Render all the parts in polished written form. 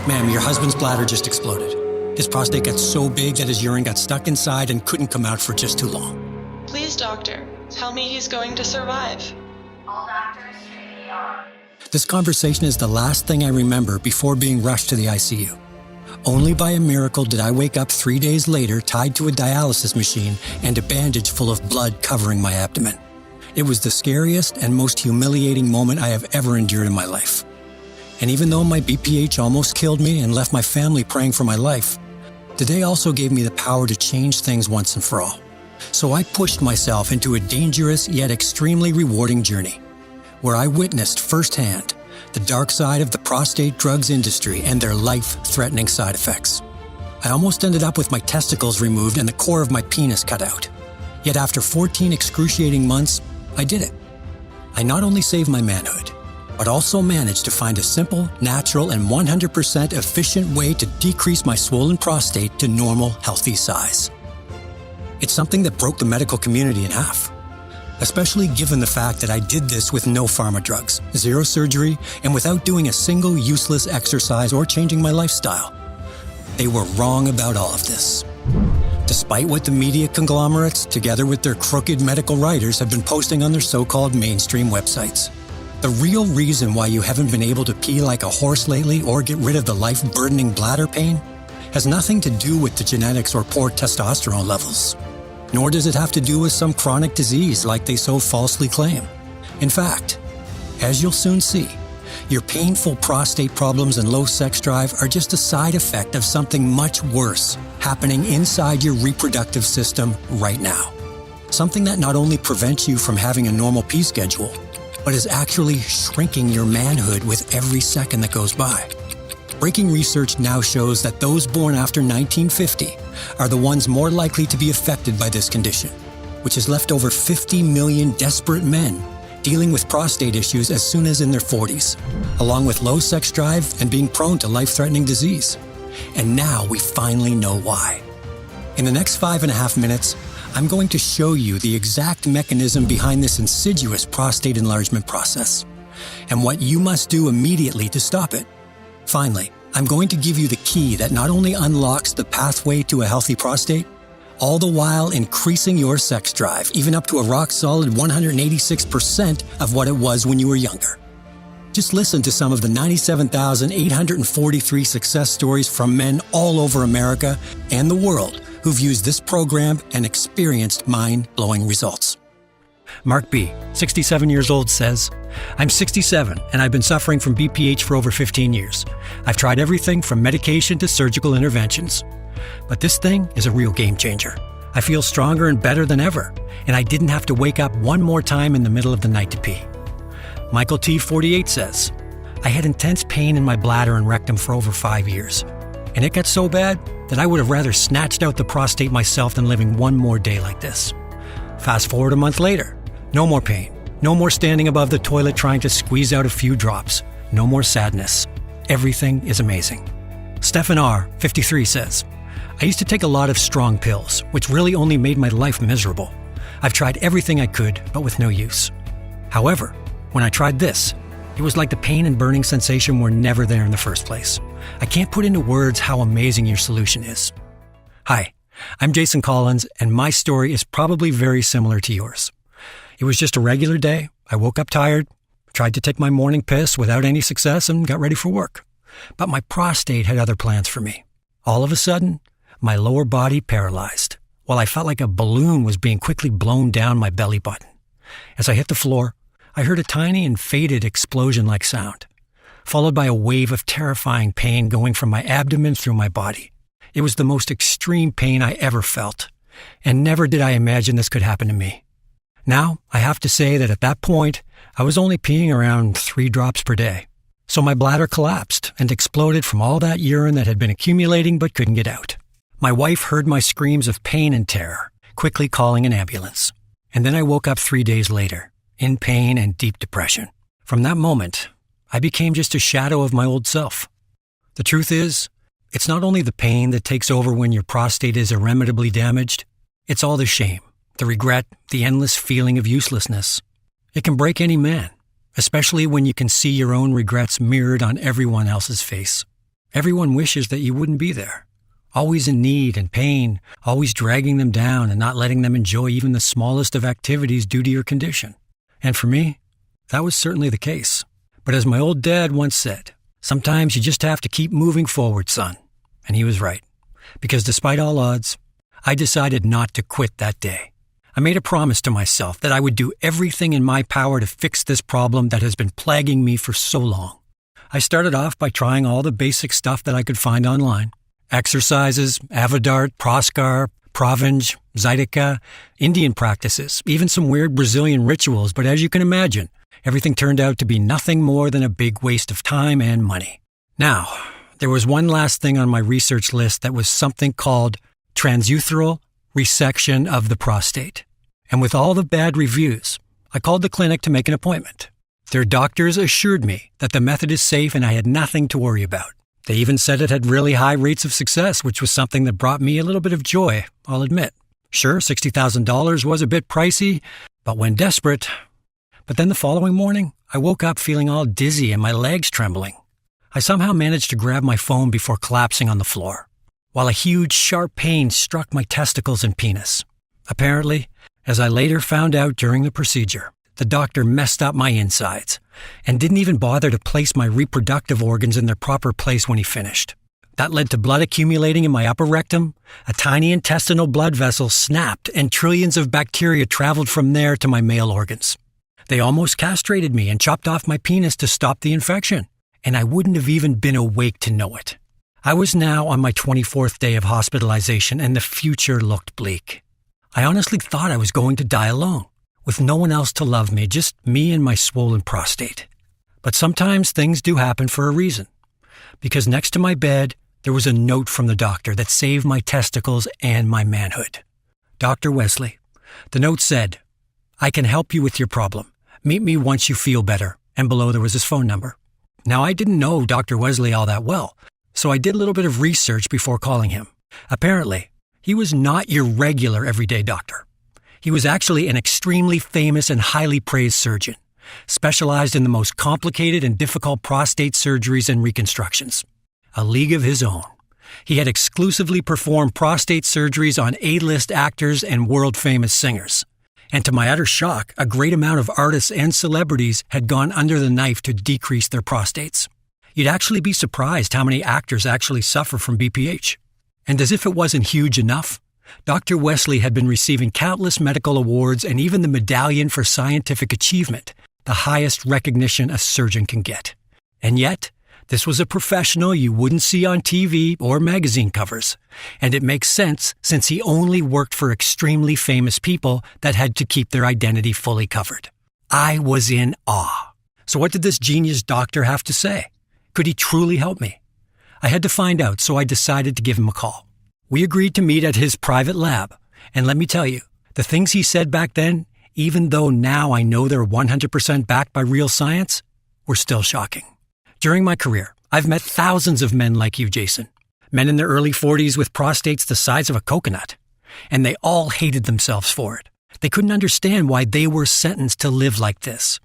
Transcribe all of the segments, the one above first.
Ma'am, your husband's bladder just exploded. His prostate got so big that his urine got stuck inside and couldn't come out for just too long. Please, doctor, tell me he's going to survive. All doctors to ER. This conversation is the last thing I remember before being rushed to the ICU. Only by a miracle did I wake up 3 days later tied to a dialysis machine and a bandage full of blood covering my abdomen. It was the scariest and most humiliating moment I have ever endured in my life. And even though my BPH almost killed me and left my family praying for my life, the day also gave me the power to change things once and for all. So I pushed myself into a dangerous yet extremely rewarding journey, where I witnessed firsthand the dark side of the prostate drugs industry and their life-threatening side effects. I almost ended up with my testicles removed and the core of my penis cut out. Yet after 14 excruciating months, I did it. I not only saved my manhood, but also managed to find a simple, natural, and 100% efficient way to decrease my swollen prostate to normal, healthy size. It's something that broke the medical community in half, especially given the fact that I did this with no pharma drugs, zero surgery, and without doing a single useless exercise or changing my lifestyle. They were wrong about all of this. Despite what the media conglomerates, together with their crooked medical writers, have been posting on their so-called mainstream websites. The real reason why you haven't been able to pee like a horse lately or get rid of the life-burdening bladder pain has nothing to do with the genetics or poor testosterone levels. Nor does it have to do with some chronic disease like they so falsely claim. In fact, as you'll soon see, your painful prostate problems and low sex drive are just a side effect of something much worse happening inside your reproductive system right now. Something that not only prevents you from having a normal pee schedule, but is actually shrinking your manhood with every second that goes by. Breaking research now shows that those born after 1950 are the ones more likely to be affected by this condition, which has left over 50 million desperate men dealing with prostate issues as soon as in their 40s, along with low sex drive and being prone to life-threatening disease. And now we finally know why. In the next 5.5 minutes, I'm going to show you the exact mechanism behind this insidious prostate enlargement process, and what you must do immediately to stop it. Finally, I'm going to give you the key that not only unlocks the pathway to a healthy prostate, all the while increasing your sex drive, even up to a rock-solid 186% of what it was when you were younger. Just listen to some of the 97,843 success stories from men all over America and the world who've used this program and experienced mind-blowing results. Mark B., 67 years old, says, "I'm 67 and I've been suffering from BPH for over 15 years. I've tried everything from medication to surgical interventions. But this thing is a real game changer. I feel stronger and better than ever, and I didn't have to wake up one more time in the middle of the night to pee." Michael T., 48, says, "I had intense pain in my bladder and rectum for over 5 years, and it got so bad that I would have rather snatched out the prostate myself than living one more day like this. Fast forward a month later, no more pain, no more standing above the toilet trying to squeeze out a few drops, no more sadness. Everything is amazing." Stefan R., 53, says, "I used to take a lot of strong pills, which really only made my life miserable. I've tried everything I could, but with no use. However, when I tried this, it was like the pain and burning sensation were never there in the first place. I can't put into words how amazing your solution is." Hi, I'm Jason Collins, and my story is probably very similar to yours. It was just a regular day. I woke up tired, tried to take my morning piss without any success, and got ready for work. But my prostate had other plans for me. All of a sudden, my lower body paralyzed, while I felt like a balloon was being quickly blown down my belly button. As I hit the floor, I heard a tiny and faded explosion-like sound, followed by a wave of terrifying pain going from my abdomen through my body. It was the most extreme pain I ever felt, and never did I imagine this could happen to me. Now, I have to say that at that point, I was only peeing around 3 drops per day. So my bladder collapsed and exploded from all that urine that had been accumulating but couldn't get out. My wife heard my screams of pain and terror, quickly calling an ambulance. And then I woke up 3 days later, in pain and deep depression. From that moment, I became just a shadow of my old self. The truth is, it's not only the pain that takes over when your prostate is irremediably damaged, it's all the shame, the regret, the endless feeling of uselessness. It can break any man, especially when you can see your own regrets mirrored on everyone else's face. Everyone wishes that you wouldn't be there. Always in need and pain, always dragging them down and not letting them enjoy even the smallest of activities due to your condition. And for me, that was certainly the case. But as my old dad once said, sometimes you just have to keep moving forward, son. And he was right. Because despite all odds, I decided not to quit that day. I made a promise to myself that I would do everything in my power to fix this problem that has been plaguing me for so long. I started off by trying all the basic stuff that I could find online. Exercises, Avodart, Proscar, Provenge, Zydeca, Indian practices, even some weird Brazilian rituals, but as you can imagine, everything turned out to be nothing more than a big waste of time and money. Now, there was one last thing on my research list that was something called transurethral resection of the prostate. And with all the bad reviews, I called the clinic to make an appointment. Their doctors assured me that the method is safe and I had nothing to worry about. They even said it had really high rates of success, which was something that brought me a little bit of joy, I'll admit. Sure, $60,000 was a bit pricey, but when desperate. But then the following morning, I woke up feeling all dizzy and my legs trembling. I somehow managed to grab my phone before collapsing on the floor, while a huge, sharp pain struck my testicles and penis. Apparently, as I later found out during the procedure, the doctor messed up my insides and didn't even bother to place my reproductive organs in their proper place when he finished. That led to blood accumulating in my upper rectum, a tiny intestinal blood vessel snapped, and trillions of bacteria traveled from there to my male organs. They almost castrated me and chopped off my penis to stop the infection, and I wouldn't have even been awake to know it. I was now on my 24th day of hospitalization, and the future looked bleak. I honestly thought I was going to die alone, with no one else to love me, just me and my swollen prostate. But sometimes things do happen for a reason, because next to my bed, there was a note from the doctor that saved my testicles and my manhood. Dr. Wesley. The note said, "I can help you with your problem. Meet me once you feel better." And below there was his phone number. Now, I didn't know Dr. Wesley all that well, so I did a little bit of research before calling him. Apparently, he was not your regular everyday doctor. He was actually an extremely famous and highly praised surgeon, specialized in the most complicated and difficult prostate surgeries and reconstructions. A league of his own. He had exclusively performed prostate surgeries on A-list actors and world-famous singers. And to my utter shock, a great amount of artists and celebrities had gone under the knife to decrease their prostates. You'd actually be surprised how many actors actually suffer from BPH. And as if it wasn't huge enough, Dr. Wesley had been receiving countless medical awards and even the Medallion for Scientific Achievement, the highest recognition a surgeon can get. And yet, this was a professional you wouldn't see on TV or magazine covers. And it makes sense since he only worked for extremely famous people that had to keep their identity fully covered. I was in awe. So what did this genius doctor have to say? Could he truly help me? I had to find out, so I decided to give him a call. We agreed to meet at his private lab, and let me tell you, the things he said back then, even though now I know they're 100% backed by real science, were still shocking. During my career, I've met thousands of men like you, Jason. Men in their early 40s with prostates the size of a coconut. And they all hated themselves for it. They couldn't understand why they were sentenced to live like this.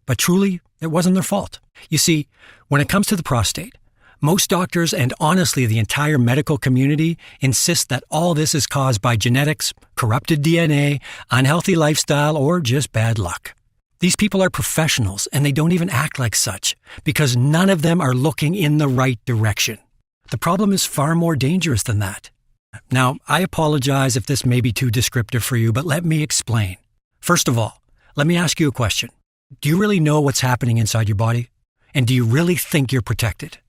But truly, it wasn't their fault. You see, when it comes to the prostate, most doctors and honestly the entire medical community insist that all this is caused by genetics, corrupted DNA, unhealthy lifestyle, or just bad luck. These people are professionals and they don't even act like such because none of them are looking in the right direction. The problem is far more dangerous than that. Now, I apologize if this may be too descriptive for you, but let me explain. First of all, let me ask you a question. Do you really know what's happening inside your body? And do you really think you're protected?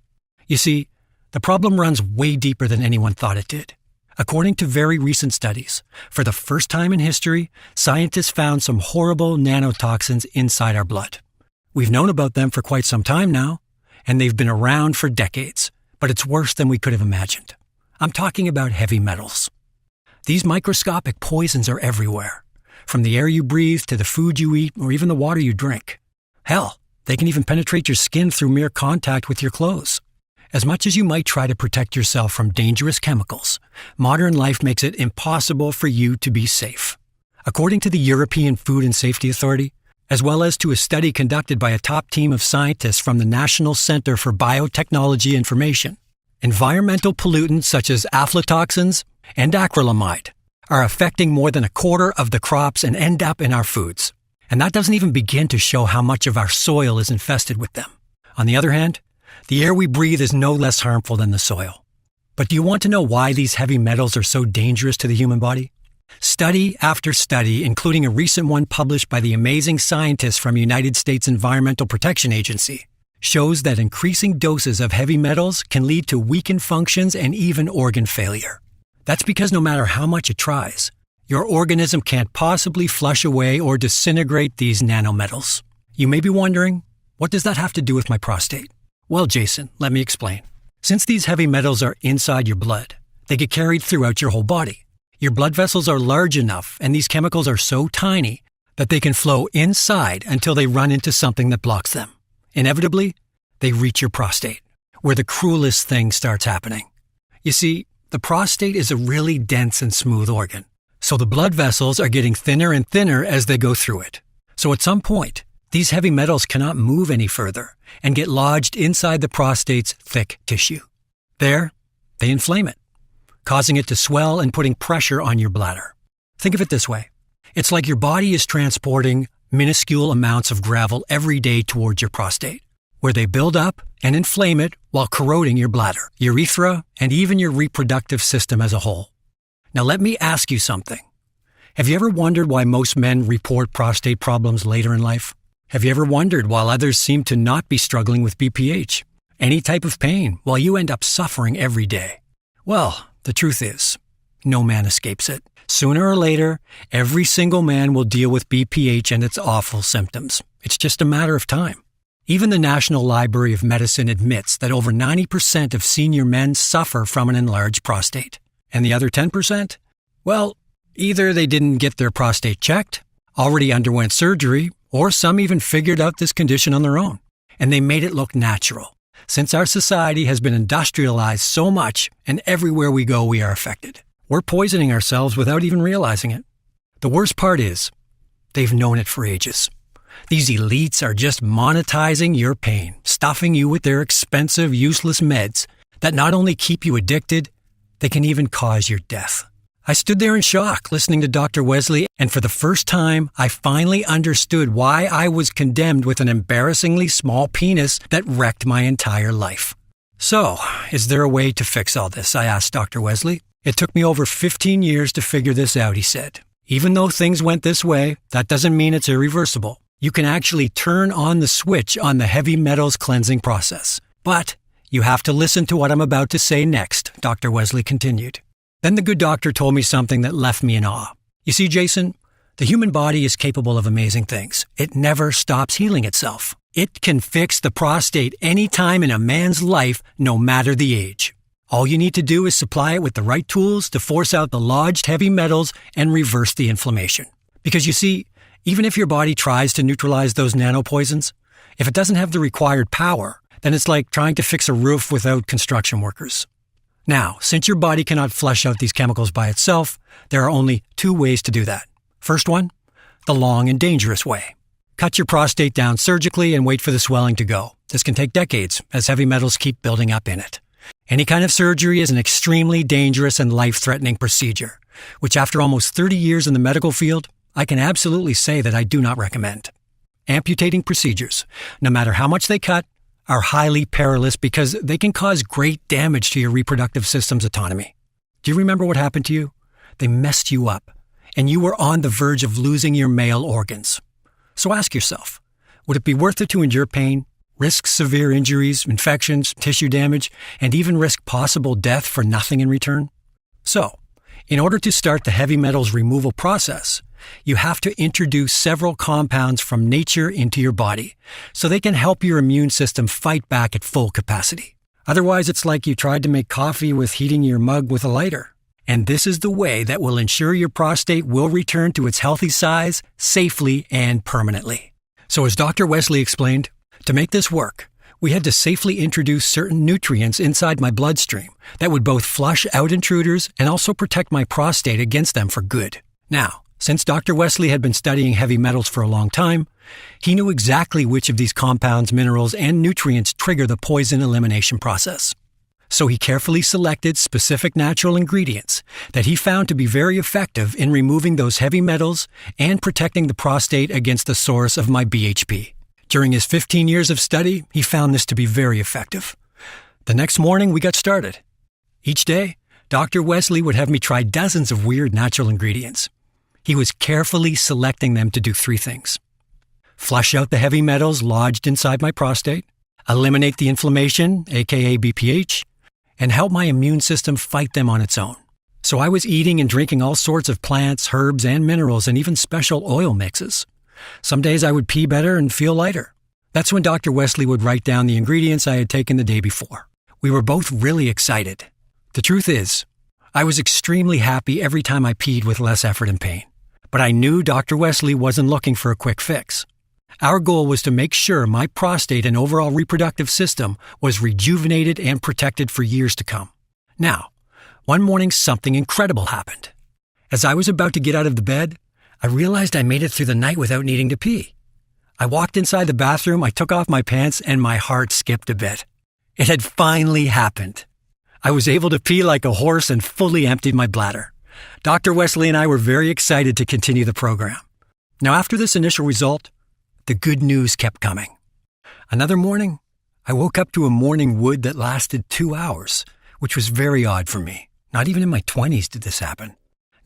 You see, the problem runs way deeper than anyone thought it did. According to very recent studies, for the first time in history, scientists found some horrible nanotoxins inside our blood. We've known about them for quite some time now, and they've been around for decades, but it's worse than we could have imagined. I'm talking about heavy metals. These microscopic poisons are everywhere, from the air you breathe to the food you eat or even the water you drink. Hell, they can even penetrate your skin through mere contact with your clothes. As much as you might try to protect yourself from dangerous chemicals, modern life makes it impossible for you to be safe. According to the European Food and Safety Authority, as well as to a study conducted by a top team of scientists from the National Center for Biotechnology Information. Environmental pollutants such as aflatoxins and acrylamide are affecting more than a quarter of the crops and end up in our foods. And that doesn't even begin to show how much of our soil is infested with them. On the other hand, the air we breathe is no less harmful than the soil. But do you want to know why these heavy metals are so dangerous to the human body? Study after study, including a recent one published by the amazing scientists from United States Environmental Protection Agency, shows that increasing doses of heavy metals can lead to weakened functions and even organ failure. That's because no matter how much it tries, your organism can't possibly flush away or disintegrate these nanometals. You may be wondering, what does that have to do with my prostate? Well, Jason, let me explain. Since these heavy metals are inside your blood, they get carried throughout your whole body. Your blood vessels are large enough, and these chemicals are so tiny that they can flow inside until they run into something that blocks them. Inevitably, they reach your prostate, where the cruelest thing starts happening. You see, the prostate is a really dense and smooth organ, so the blood vessels are getting thinner and thinner as they go through it. So at some point, these heavy metals cannot move any further and get lodged inside the prostate's thick tissue. There, they inflame it, causing it to swell and putting pressure on your bladder. Think of it this way. It's like your body is transporting minuscule amounts of gravel every day towards your prostate, where they build up and inflame it while corroding your bladder, urethra, and even your reproductive system as a whole. Now let me ask you something. Have you ever wondered why most men report prostate problems later in life? Have you ever wondered why others seem to not be struggling with BPH, any type of pain, while you end up suffering every day? Well, the truth is, no man escapes it. Sooner or later, every single man will deal with BPH and its awful symptoms. It's just a matter of time. Even the National Library of Medicine admits that over 90% of senior men suffer from an enlarged prostate. And the other 10%? Well, either they didn't get their prostate checked, already underwent surgery, or some even figured out this condition on their own. And they made it look natural. Since our society has been industrialized so much, and everywhere we go we are affected, we're poisoning ourselves without even realizing it. The worst part is, they've known it for ages. These elites are just monetizing your pain, stuffing you with their expensive, useless meds that not only keep you addicted, they can even cause your death. I stood there in shock listening to Dr. Wesley, and for the first time, I finally understood why I was condemned with an embarrassingly small penis that wrecked my entire life. So, is there a way to fix all this? I asked Dr. Wesley. It took me over 15 years to figure this out, he said. Even though things went this way, that doesn't mean it's irreversible. You can actually turn on the switch on the heavy metals cleansing process. But you have to listen to what I'm about to say next, Dr. Wesley continued. Then the good doctor told me something that left me in awe. You see, Jason, the human body is capable of amazing things. It never stops healing itself. It can fix the prostate any time in a man's life, no matter the age. All you need to do is supply it with the right tools to force out the lodged heavy metals and reverse the inflammation. Because you see, even if your body tries to neutralize those nanopoisons, if it doesn't have the required power, then it's like trying to fix a roof without construction workers. Now, since your body cannot flush out these chemicals by itself, there are only two ways to do that. First one, the long and dangerous way. Cut your prostate down surgically and wait for the swelling to go. This can take decades, as heavy metals keep building up in it. Any kind of surgery is an extremely dangerous and life-threatening procedure, which after almost 30 years in the medical field, I can absolutely say that I do not recommend. Amputating procedures, no matter how much they cut, are highly perilous because they can cause great damage to your reproductive system's autonomy. Do you remember what happened to you? They messed you up, and you were on the verge of losing your male organs. So ask yourself, would it be worth it to endure pain, risk severe injuries, infections, tissue damage, and even risk possible death for nothing in return? So, in order to start the heavy metals removal process, you have to introduce several compounds from nature into your body so they can help your immune system fight back at full capacity. Otherwise, it's like you tried to make coffee with heating your mug with a lighter. And this is the way that will ensure your prostate will return to its healthy size safely and permanently. So as Dr. Wesley explained, to make this work, we had to safely introduce certain nutrients inside my bloodstream that would both flush out intruders and also protect my prostate against them for good. Now, Since Dr. Wesley had been studying heavy metals for a long time, he knew exactly which of these compounds, minerals, and nutrients trigger the poison elimination process. So he carefully selected specific natural ingredients that he found to be very effective in removing those heavy metals and protecting the prostate against the source of my BHP. During his 15 years of study, he found this to be very effective. The next morning, we got started. Each day, Dr. Wesley would have me try dozens of weird natural ingredients. He was carefully selecting them to do 3 things: flush out the heavy metals lodged inside my prostate, eliminate the inflammation, aka BPH, and help my immune system fight them on its own. So I was eating and drinking all sorts of plants, herbs, and minerals, and even special oil mixes. Some days I would pee better and feel lighter. That's when Dr. Wesley would write down the ingredients I had taken the day before. We were both really excited. The truth is, I was extremely happy every time I peed with less effort and pain. But I knew Dr. Wesley wasn't looking for a quick fix. Our goal was to make sure my prostate and overall reproductive system was rejuvenated and protected for years to come. Now, one morning something incredible happened. As I was about to get out of the bed, I realized I made it through the night without needing to pee. I walked inside the bathroom, I took off my pants, and my heart skipped a bit. It had finally happened. I was able to pee like a horse and fully emptied my bladder. Dr. Wesley and I were very excited to continue the program. Now, after this initial result, the good news kept coming. Another morning, I woke up to a morning wood that lasted 2 hours, which was very odd for me. Not even in my 20s did this happen.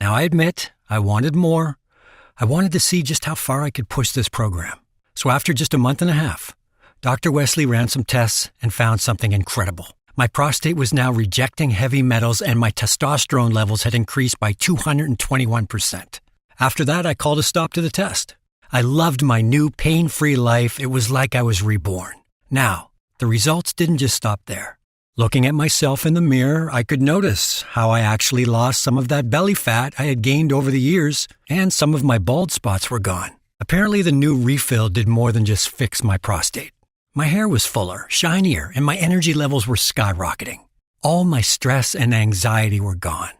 Now, I admit, I wanted more. I wanted to see just how far I could push this program. So after just a month and a half, Dr. Wesley ran some tests and found something incredible. My prostate was now rejecting heavy metals and my testosterone levels had increased by 221%. After that, I called a stop to the test. I loved my new pain-free life. It was like I was reborn. Now, the results didn't just stop there. Looking at myself in the mirror, I could notice how I actually lost some of that belly fat I had gained over the years, and some of my bald spots were gone. Apparently, the new refill did more than just fix my prostate. My hair was fuller, shinier, and my energy levels were skyrocketing. All my stress and anxiety were gone.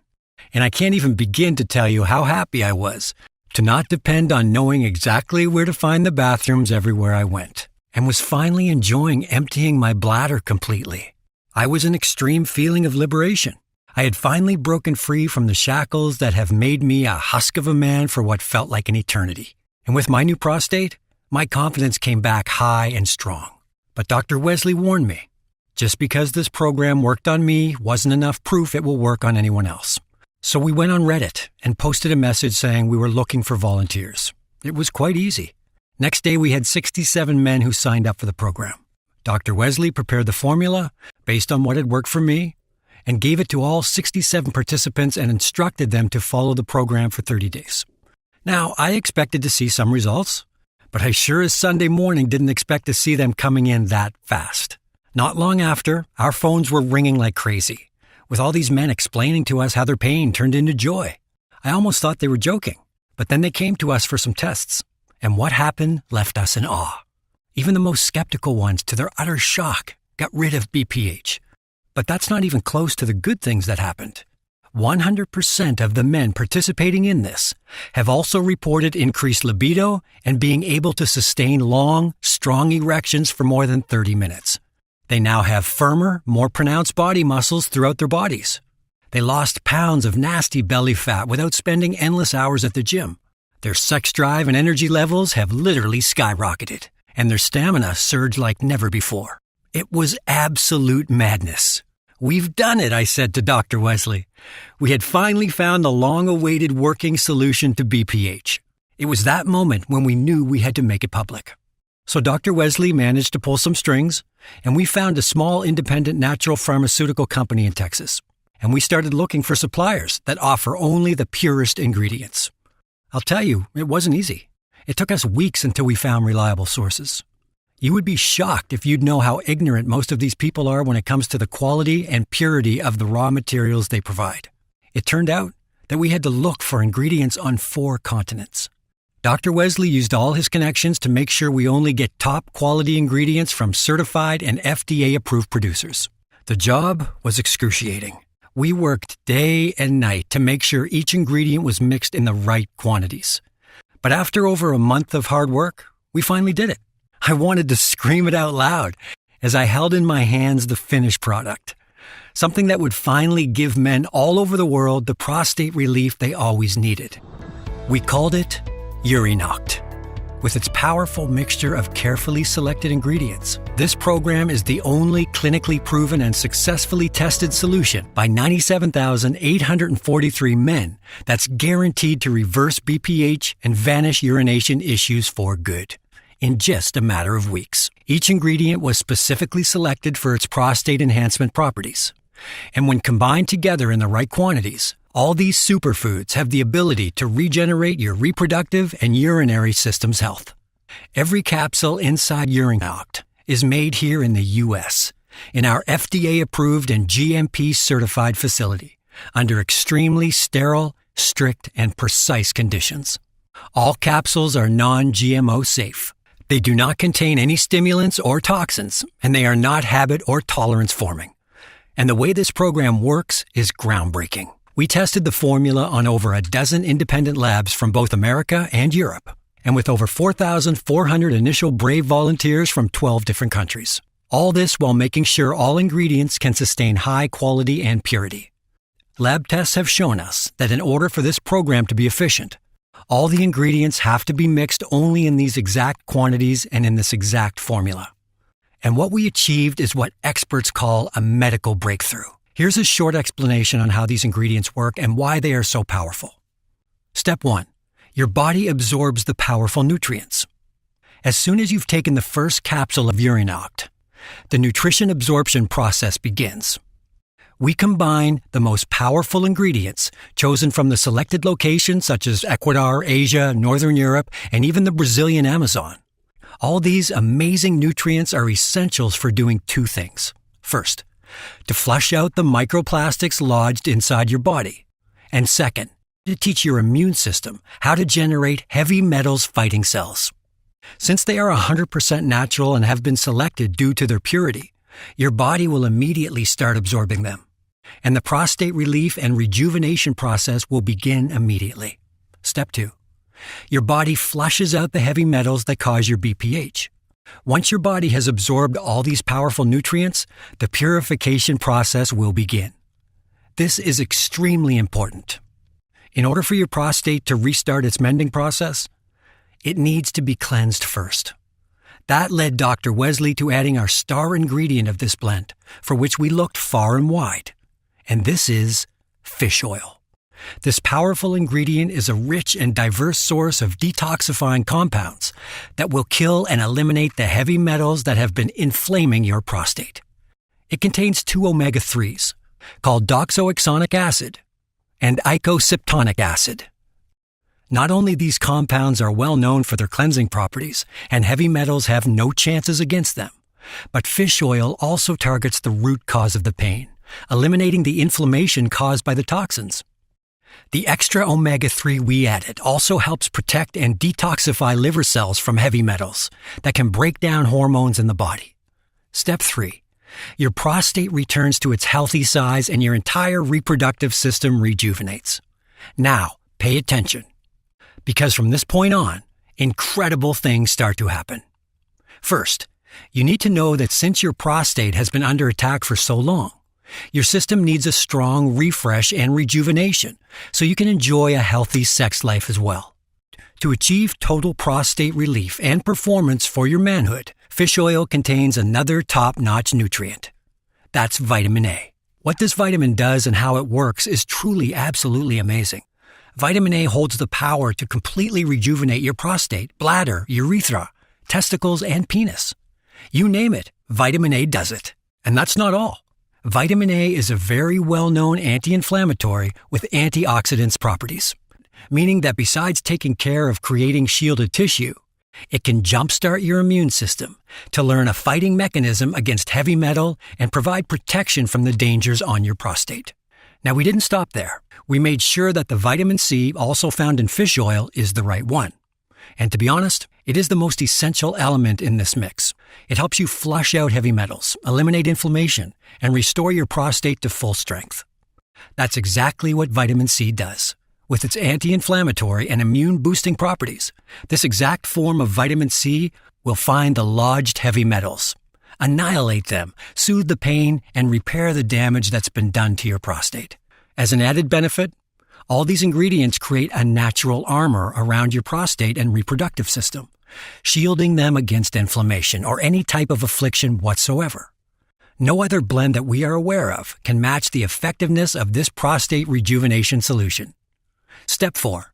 And I can't even begin to tell you how happy I was to not depend on knowing exactly where to find the bathrooms everywhere I went, and was finally enjoying emptying my bladder completely. I was an extreme feeling of liberation. I had finally broken free from the shackles that have made me a husk of a man for what felt like an eternity. And with my new prostate, my confidence came back high and strong. But Dr. Wesley warned me, just because this program worked on me wasn't enough proof it will work on anyone else. So we went on Reddit and posted a message saying we were looking for volunteers. It was quite easy. Next day, we had 67 men who signed up for the program. Dr. Wesley prepared the formula based on what had worked for me and gave it to all 67 participants and instructed them to follow the program for 30 days. Now, I expected to see some results, but I sure as Sunday morning didn't expect to see them coming in that fast. Not long after, our phones were ringing like crazy, with all these men explaining to us how their pain turned into joy. I almost thought they were joking, but then they came to us for some tests, and what happened left us in awe. Even the most skeptical ones, to their utter shock, got rid of BPH. But that's not even close to the good things that happened. 100% of the men participating in this have also reported increased libido and being able to sustain long, strong erections for more than 30 minutes. They now have firmer, more pronounced body muscles throughout their bodies. They lost pounds of nasty belly fat without spending endless hours at the gym. Their sex drive and energy levels have literally skyrocketed, and their stamina surged like never before. It was absolute madness. "We've done it," I said to Dr. Wesley. We had finally found the long-awaited working solution to BPH. It was that moment when we knew we had to make it public. So Dr. Wesley managed to pull some strings, and we found a small independent natural pharmaceutical company in Texas. And we started looking for suppliers that offer only the purest ingredients. I'll tell you, it wasn't easy. It took us weeks until we found reliable sources. You would be shocked if you'd know how ignorant most of these people are when it comes to the quality and purity of the raw materials they provide. It turned out that we had to look for ingredients on 4 continents. Dr. Wesley used all his connections to make sure we only get top quality ingredients from certified and FDA-approved producers. The job was excruciating. We worked day and night to make sure each ingredient was mixed in the right quantities. But after over a month of hard work, we finally did it. I wanted to scream it out loud as I held in my hands the finished product. Something that would finally give men all over the world the prostate relief they always needed. We called it Urinoct. With its powerful mixture of carefully selected ingredients, this program is the only clinically proven and successfully tested solution by 97,843 men that's guaranteed to reverse BPH and vanish urination issues for good in just a matter of weeks. Each ingredient was specifically selected for its prostate enhancement properties. And when combined together in the right quantities, all these superfoods have the ability to regenerate your reproductive and urinary system's health. Every capsule inside Urinoct is made here in the U.S., in our FDA-approved and GMP-certified facility, under extremely sterile, strict, and precise conditions. All capsules are non-GMO safe. They do not contain any stimulants or toxins, and they are not habit or tolerance forming. And the way this program works is groundbreaking. We tested the formula on over a dozen independent labs from both America and Europe, and with over 4,400 initial brave volunteers from 12 different countries. All this while making sure all ingredients can sustain high quality and purity. Lab tests have shown us that in order for this program to be efficient, all the ingredients have to be mixed only in these exact quantities and in this exact formula. And what we achieved is what experts call a medical breakthrough. Here's a short explanation on how these ingredients work and why they are so powerful. Step 1. Your body absorbs the powerful nutrients. As soon as you've taken the first capsule of Urinoct, the nutrition absorption process begins. We combine the most powerful ingredients chosen from the selected locations such as Ecuador, Asia, Northern Europe, and even the Brazilian Amazon. All these amazing nutrients are essentials for doing two things. First, to flush out the microplastics lodged inside your body. And second, to teach your immune system how to generate heavy metals fighting cells. Since they are 100% natural and have been selected due to their purity, your body will immediately start absorbing them. And the prostate relief and rejuvenation process will begin immediately. Step 2. Your body flushes out the heavy metals that cause your BPH. Once your body has absorbed all these powerful nutrients, the purification process will begin. This is extremely important. In order for your prostate to restart its mending process, it needs to be cleansed first. That led Dr. Wesley to adding our star ingredient of this blend, for which we looked far and wide. And this is fish oil. This powerful ingredient is a rich and diverse source of detoxifying compounds that will kill and eliminate the heavy metals that have been inflaming your prostate. It contains 2 omega-3s, called doxoxynic acid and icosaptonic acid. Not only these compounds are well known for their cleansing properties, and heavy metals have no chances against them, but fish oil also targets the root cause of the pain, eliminating the inflammation caused by the toxins. The extra omega-3 we added also helps protect and detoxify liver cells from heavy metals that can break down hormones in the body. Step 3. Your prostate returns to its healthy size and your entire reproductive system rejuvenates. Now, pay attention, because from this point on, incredible things start to happen. First, you need to know that since your prostate has been under attack for so long, your system needs a strong refresh and rejuvenation so you can enjoy a healthy sex life as well. To achieve total prostate relief and performance for your manhood, fish oil contains another top-notch nutrient. That's vitamin A. What this vitamin does and how it works is truly absolutely amazing. Vitamin A holds the power to completely rejuvenate your prostate, bladder, urethra, testicles, and penis. You name it, vitamin A does it. And that's not all. Vitamin A is a very well-known anti-inflammatory with antioxidants properties, meaning that besides taking care of creating shielded tissue, it can jumpstart your immune system to learn a fighting mechanism against heavy metal and provide protection from the dangers on your prostate. Now, we didn't stop there. We made sure that the vitamin C also found in fish oil is the right one. And to be honest, it is the most essential element in this mix. It helps you flush out heavy metals, eliminate inflammation, and restore your prostate to full strength. That's exactly what vitamin C does. With its anti-inflammatory and immune-boosting properties, this exact form of vitamin C will find the lodged heavy metals, annihilate them, soothe the pain, and repair the damage that's been done to your prostate. As an added benefit, all these ingredients create a natural armor around your prostate and reproductive system, shielding them against inflammation or any type of affliction whatsoever. No other blend that we are aware of can match the effectiveness of this prostate rejuvenation solution. Step 4.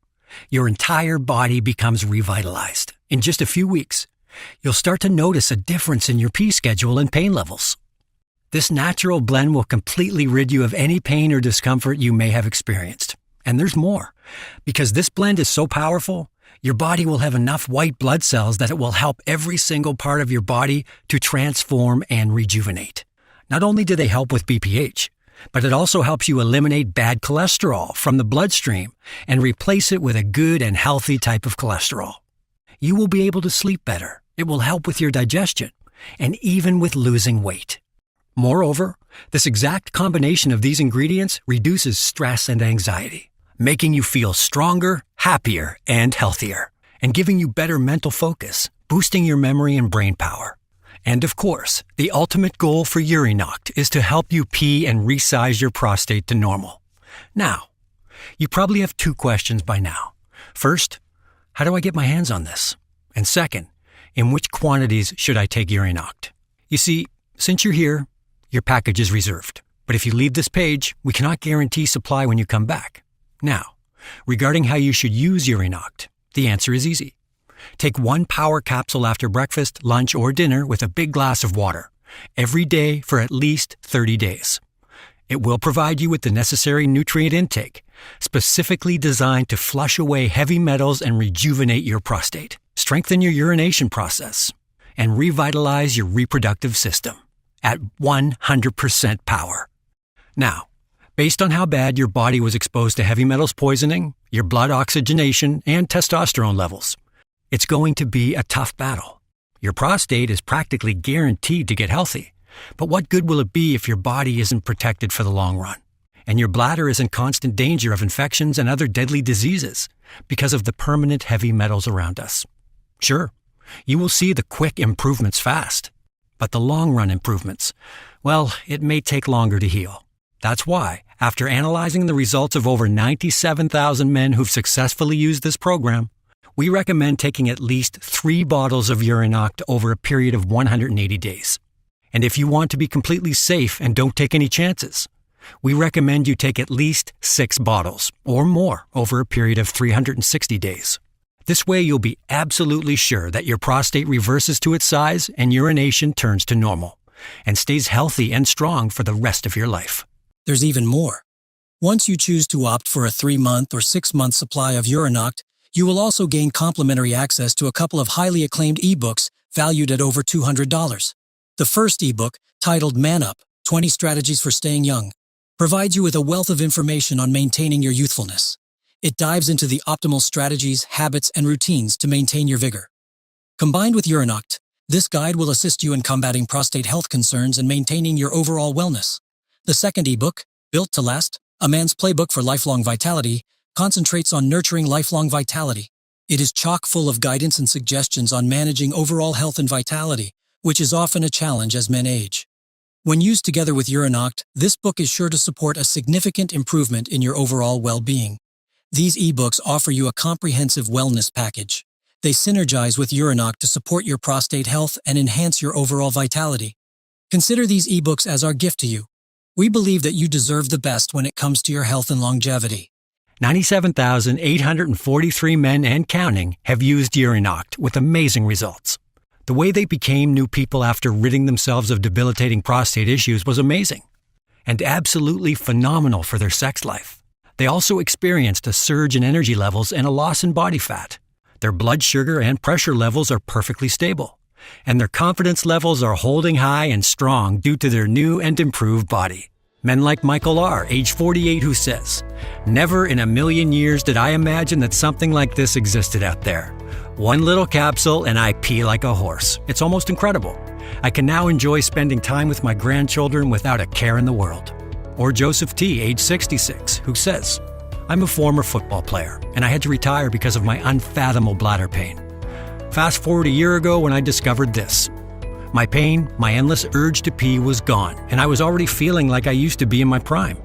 Your entire body becomes revitalized. In just a few weeks, you'll start to notice a difference in your pee schedule and pain levels. This natural blend will completely rid you of any pain or discomfort you may have experienced. And there's more. Because this blend is so powerful, your body will have enough white blood cells that it will help every single part of your body to transform and rejuvenate. Not only do they help with BPH, but it also helps you eliminate bad cholesterol from the bloodstream and replace it with a good and healthy type of cholesterol. You will be able to sleep better. It will help with your digestion and even with losing weight. Moreover, this exact combination of these ingredients reduces stress and anxiety, making you feel stronger, happier, and healthier, and giving you better mental focus, boosting your memory and brain power. And of course, the ultimate goal for Urinoct is to help you pee and resize your prostate to normal. Now, you probably have 2 questions by now. First, how do I get my hands on this? And second, in which quantities should I take Urinoct? You see, since you're here, your package is reserved. But if you leave this page, we cannot guarantee supply when you come back. Now, regarding how you should use Urinoct, the answer is easy. Take 1 power capsule after breakfast, lunch, or dinner with a big glass of water every day for at least 30 days. It will provide you with the necessary nutrient intake, specifically designed to flush away heavy metals and rejuvenate your prostate, strengthen your urination process, and revitalize your reproductive system at 100% power. Now, based on how bad your body was exposed to heavy metals poisoning, your blood oxygenation, and testosterone levels, it's going to be a tough battle. Your prostate is practically guaranteed to get healthy, but what good will it be if your body isn't protected for the long run, and your bladder is in constant danger of infections and other deadly diseases because of the permanent heavy metals around us? Sure, you will see the quick improvements fast, but the long-run improvements, well, it may take longer to heal. That's why, after analyzing the results of over 97,000 men who've successfully used this program, we recommend taking at least 3 bottles of Urinoct over a period of 180 days. And if you want to be completely safe and don't take any chances, we recommend you take at least 6 bottles or more over a period of 360 days. This way you'll be absolutely sure that your prostate reverses to its size and urination turns to normal and stays healthy and strong for the rest of your life. There's even more. Once you choose to opt for a 3-month or 6-month supply of Urinoct, you will also gain complimentary access to a couple of highly acclaimed ebooks valued at over $200. The first ebook, titled Man Up, 20 Strategies for Staying Young, provides you with a wealth of information on maintaining your youthfulness. It dives into the optimal strategies, habits, and routines to maintain your vigor. Combined with Urinoct, this guide will assist you in combating prostate health concerns and maintaining your overall wellness. The second ebook, Built to Last, A Man's Playbook for Lifelong Vitality, concentrates on nurturing lifelong vitality. It is chock full of guidance and suggestions on managing overall health and vitality, which is often a challenge as men age. When used together with Urinoct, this book is sure to support a significant improvement in your overall well-being. These ebooks offer you a comprehensive wellness package. They synergize with Urinoct to support your prostate health and enhance your overall vitality. Consider these ebooks as our gift to you. We believe that you deserve the best when it comes to your health and longevity. 97,843 men and counting have used Urinoct with amazing results. The way they became new people after ridding themselves of debilitating prostate issues was amazing and absolutely phenomenal for their sex life. They also experienced a surge in energy levels and a loss in body fat. Their blood sugar and pressure levels are perfectly stable, and their confidence levels are holding high and strong due to their new and improved body. Men like Michael R., age 48, who says, "Never in a million years did I imagine that something like this existed out there. 1 little capsule and I pee like a horse. It's almost incredible. I can now enjoy spending time with my grandchildren without a care in the world." Or Joseph T., age 66, who says, I'm a former football player, and I had to retire because of my unfathomable bladder pain. Fast forward a year ago when I discovered this. My pain, my endless urge to pee was gone, and I was already feeling like I used to be in my prime.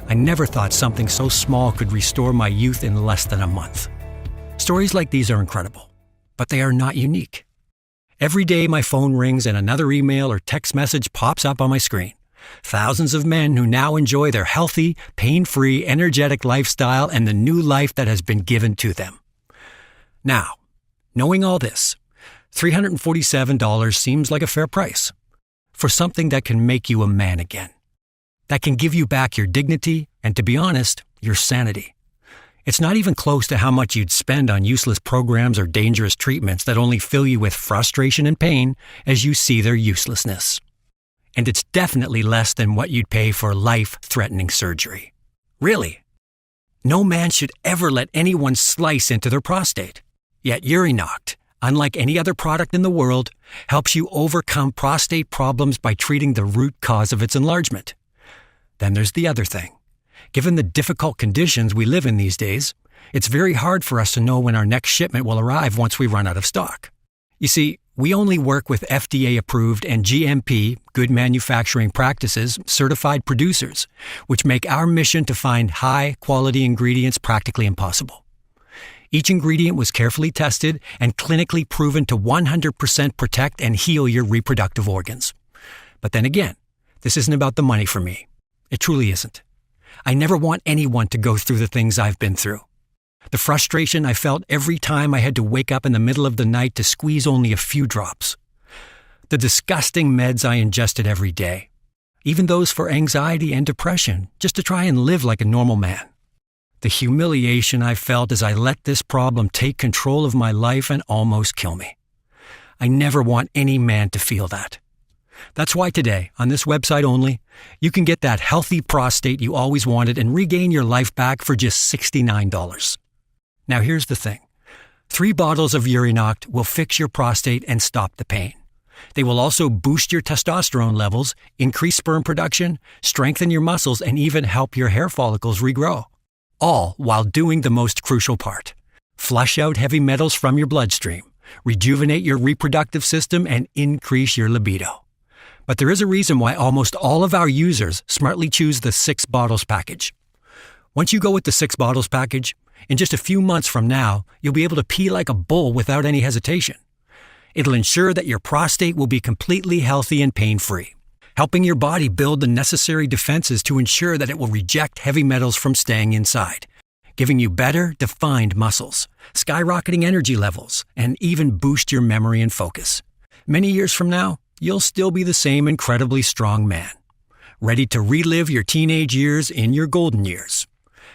I never thought something so small could restore my youth in less than a month. Stories like these are incredible, but they are not unique. Every day my phone rings and another email or text message pops up on my screen. Thousands of men who now enjoy their healthy, pain-free, energetic lifestyle and the new life that has been given to them. Now, knowing all this, $347 seems like a fair price for something that can make you a man again, that can give you back your dignity and, to be honest, your sanity. It's not even close to how much you'd spend on useless programs or dangerous treatments that only fill you with frustration and pain as you see their uselessness. And it's definitely less than what you'd pay for life-threatening surgery. Really. No man should ever let anyone slice into their prostate. Yet Urinoct, unlike any other product in the world, helps you overcome prostate problems by treating the root cause of its enlargement. Then there's the other thing. Given the difficult conditions we live in these days, it's very hard for us to know when our next shipment will arrive once we run out of stock. You see, we only work with FDA-approved and GMP, Good Manufacturing Practices, certified producers, which make our mission to find high-quality ingredients practically impossible. Each ingredient was carefully tested and clinically proven to 100% protect and heal your reproductive organs. But then again, this isn't about the money for me. It truly isn't. I never want anyone to go through the things I've been through. The frustration I felt every time I had to wake up in the middle of the night to squeeze only a few drops. The disgusting meds I ingested every day. Even those for anxiety and depression, just to try and live like a normal man. The humiliation I felt as I let this problem take control of my life and almost kill me. I never want any man to feel that. That's why today, on this website only, you can get that healthy prostate you always wanted and regain your life back for just $69. Now here's the thing. 3 bottles of Urinoct will fix your prostate and stop the pain. They will also boost your testosterone levels, increase sperm production, strengthen your muscles, and even help your hair follicles regrow. All while doing the most crucial part. Flush out heavy metals from your bloodstream, rejuvenate your reproductive system, and increase your libido. But there is a reason why almost all of our users smartly choose the 6 bottles package. Once you go with the 6 bottles package, in just a few months from now, you'll be able to pee like a bull without any hesitation. It'll ensure that your prostate will be completely healthy and pain-free, helping your body build the necessary defenses to ensure that it will reject heavy metals from staying inside, giving you better, defined muscles, skyrocketing energy levels, and even boost your memory and focus. Many years from now, you'll still be the same incredibly strong man, ready to relive your teenage years in your golden years.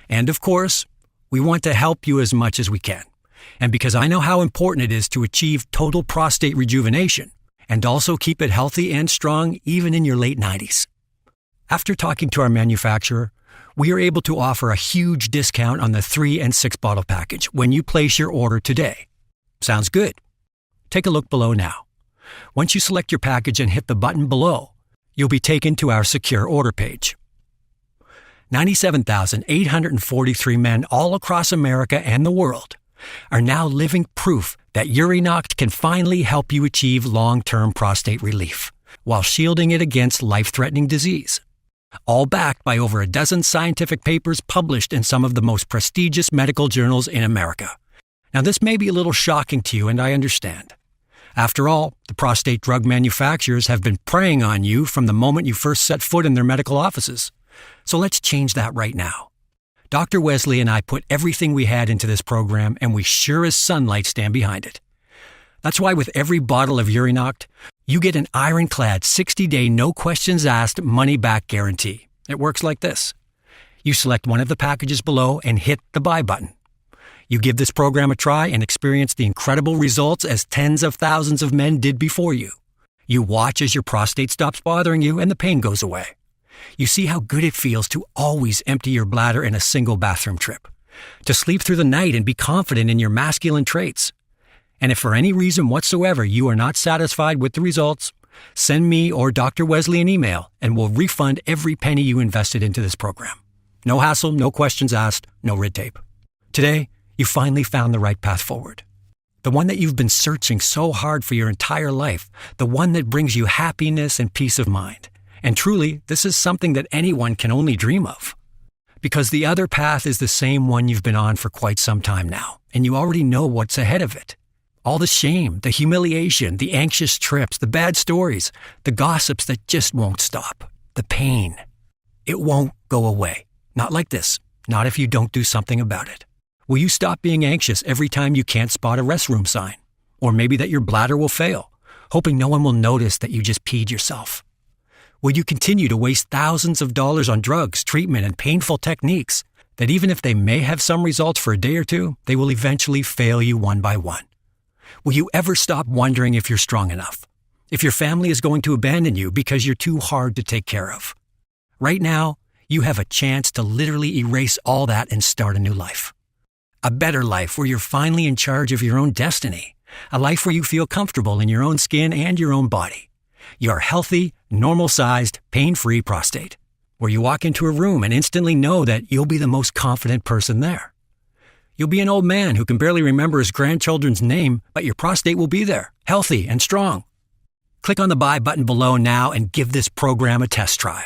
And of course, we want to help you as much as we can. And because I know how important it is to achieve total prostate rejuvenation and also keep it healthy and strong even in your late 90s. After talking to our manufacturer, we are able to offer a huge discount on the 3 and 6 bottle package when you place your order today. Sounds good? Take a look below now. Once you select your package and hit the button below, you'll be taken to our secure order page. 97,843 men all across America and the world are now living proof that Urinoct can finally help you achieve long-term prostate relief while shielding it against life-threatening disease. All backed by over a dozen scientific papers published in some of the most prestigious medical journals in America. Now, this may be a little shocking to you, and I understand. After all, the prostate drug manufacturers have been preying on you from the moment you first set foot in their medical offices. So let's change that right now. Dr. Wesley and I put everything we had into this program, and we sure as sunlight stand behind it. That's why with every bottle of Urinoct, you get an ironclad 60-day no-questions-asked money-back guarantee. It works like this. You select one of the packages below and hit the buy button. You give this program a try and experience the incredible results as tens of thousands of men did before you. You watch as your prostate stops bothering you and the pain goes away. You see how good it feels to always empty your bladder in a single bathroom trip, to sleep through the night and be confident in your masculine traits. And if for any reason whatsoever you are not satisfied with the results, Send me or Dr. Wesley an email and we'll refund every penny you invested into this program. No hassle, no questions asked, no red tape. Today, you finally found the right path forward. The one that you've been searching so hard for your entire life. The one that brings you happiness and peace of mind. And truly, this is something that anyone can only dream of. Because the other path is the same one you've been on for quite some time now, and you already know what's ahead of it. All the shame, the humiliation, the anxious trips, the bad stories, the gossips that just won't stop, the pain. It won't go away. Not like this. Not if you don't do something about it. Will you stop being anxious every time you can't spot a restroom sign? Or maybe that your bladder will fail, hoping no one will notice that you just peed yourself? Will you continue to waste thousands of dollars on drugs, treatment, and painful techniques that even if they may have some results for a day or two, they will eventually fail you one by one? Will you ever stop wondering if you're strong enough? If your family is going to abandon you because you're too hard to take care of? Right now, you have a chance to literally erase all that and start a new life. A better life where you're finally in charge of your own destiny. A life where you feel comfortable in your own skin and your own body. Your healthy, normal-sized, pain-free prostate. Where you walk into a room and instantly know that you'll be the most confident person there. You'll be an old man who can barely remember his grandchildren's name, but your prostate will be there, healthy and strong. Click on the buy button below now and give this program a test try.